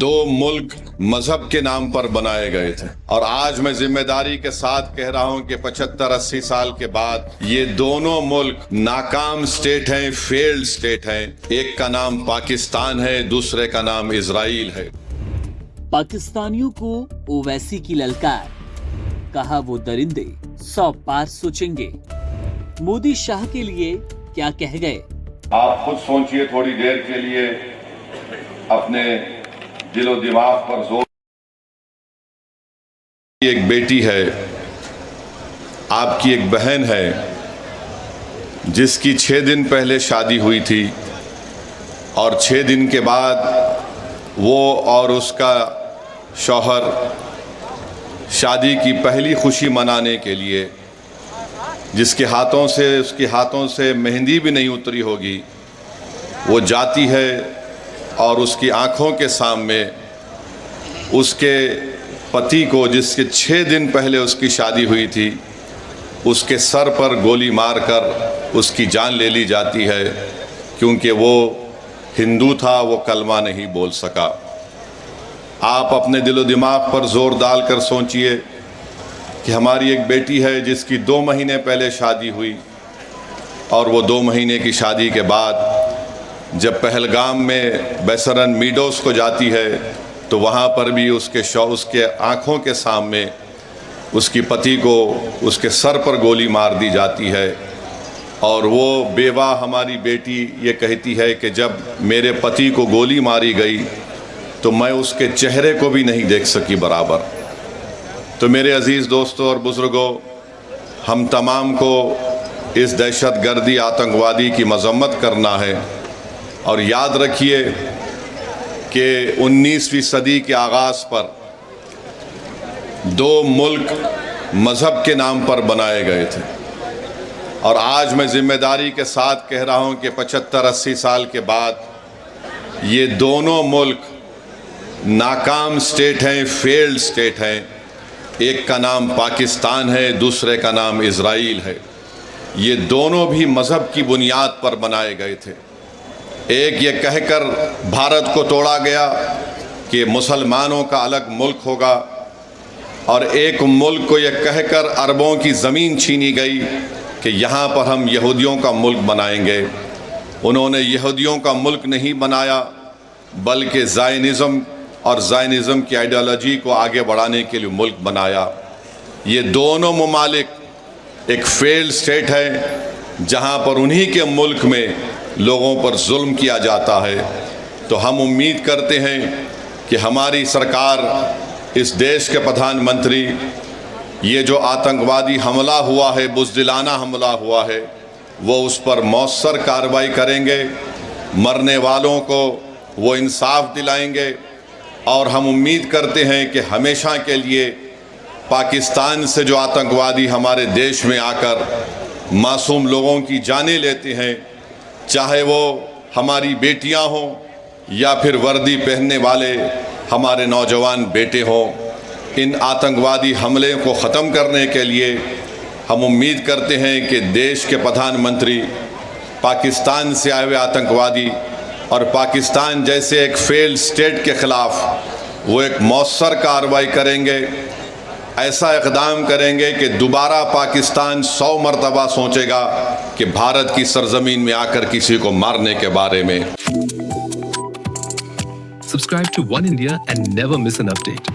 دو ملک مذہب کے نام پر بنائے گئے تھے اور آج میں ذمہ داری کے ساتھ کہہ رہا ہوں کہ 75-80 سال کے بعد یہ دونوں ملک ناکام سٹیٹ ہیں، فیلڈ سٹیٹ ہیں۔ ایک کا نام پاکستان ہے، دوسرے کا نام اسرائیل ہے۔ پاکستانیوں کو اویسی کی للکار، کہا وہ درندے 100 پار سوچیں گے۔ مودی شاہ کے لیے کیا کہہ گئے؟ آپ خود سوچئے تھوڑی دیر کے لیے، اپنے دل و دماغ پر زور۔ ایک بیٹی ہے، آپ کی ایک بہن ہے جس کی 6 دن پہلے شادی ہوئی تھی اور 6 دن کے بعد وہ اور اس کا شوہر شادی کی پہلی خوشی منانے کے لیے، جس کے ہاتھوں سے مہندی بھی نہیں اتری ہوگی، وہ جاتی ہے اور اس کی آنکھوں کے سامنے اس کے پتی کو، جس کے 6 دن پہلے اس کی شادی ہوئی تھی، اس کے سر پر گولی مار کر اس کی جان لے لی جاتی ہے، کیونکہ وہ ہندو تھا، وہ کلمہ نہیں بول سکا۔ آپ اپنے دل و دماغ پر زور ڈال کر سوچئے کہ ہماری ایک بیٹی ہے جس کی 2 مہینے پہلے شادی ہوئی، اور وہ 2 مہینے کی شادی کے بعد جب پہلگام میں بیسرن میڈوز کو جاتی ہے تو وہاں پر بھی اس کے آنکھوں کے سامنے اس کی پتی کو اس کے سر پر گولی مار دی جاتی ہے، اور وہ بیوہ ہماری بیٹی یہ کہتی ہے کہ جب میرے پتی کو گولی ماری گئی تو میں اس کے چہرے کو بھی نہیں دیکھ سکی برابر۔ تو میرے عزیز دوستوں اور بزرگوں، ہم تمام کو اس دہشت گردی آتنکوادی کی مذمت کرنا ہے، اور یاد رکھیے کہ 19ویں صدی کے آغاز پر 2 ملک مذہب کے نام پر بنائے گئے تھے، اور آج میں ذمہ داری کے ساتھ کہہ رہا ہوں کہ 75-80 سال کے بعد یہ دونوں ملک ناکام سٹیٹ ہیں، فیلڈ سٹیٹ ہیں۔ ایک کا نام پاکستان ہے، دوسرے کا نام اسرائیل ہے۔ یہ دونوں بھی مذہب کی بنیاد پر بنائے گئے تھے۔ ایک یہ کہہ کر بھارت کو توڑا گیا کہ مسلمانوں کا الگ ملک ہوگا، اور ایک ملک کو یہ کہہ کر عربوں کی زمین چھینی گئی کہ یہاں پر ہم یہودیوں کا ملک بنائیں گے۔ انہوں نے یہودیوں کا ملک نہیں بنایا، بلکہ زائنزم کی آئیڈیالوجی کو آگے بڑھانے کے لیے ملک بنایا۔ یہ دونوں ممالک ایک فیلڈ سٹیٹ ہے جہاں پر انہی کے ملک میں لوگوں پر ظلم کیا جاتا ہے۔ تو ہم امید کرتے ہیں کہ ہماری سرکار، اس دیش کے پردھان منتری، یہ جو آتنکوادی حملہ ہوا ہے، بزدلانہ حملہ ہوا ہے، وہ اس پر مؤثر کارروائی کریں گے، مرنے والوں کو وہ انصاف دلائیں گے، اور ہم امید کرتے ہیں کہ ہمیشہ کے لیے پاکستان سے جو آتنکوادی ہمارے دیش میں آ کر معصوم لوگوں کی جانیں لیتے ہیں، چاہے وہ ہماری بیٹیاں ہوں یا پھر وردی پہننے والے ہمارے نوجوان بیٹے ہوں، ان آتنکوادی حملے کو ختم کرنے کے لیے ہم امید کرتے ہیں کہ دیش کے پردھان منتری پاکستان سے آئے ہوئے آتنکوادی اور پاکستان جیسے ایک فیلڈ سٹیٹ کے خلاف وہ ایک مؤثر کارروائی کریں گے، ایسا اقدام کریں گے کہ دوبارہ پاکستان 100 مرتبہ سوچے گا کہ بھارت کی سرزمین میں آ کر کسی کو مارنے کے بارے میں۔ Subscribe to One India and never miss an update.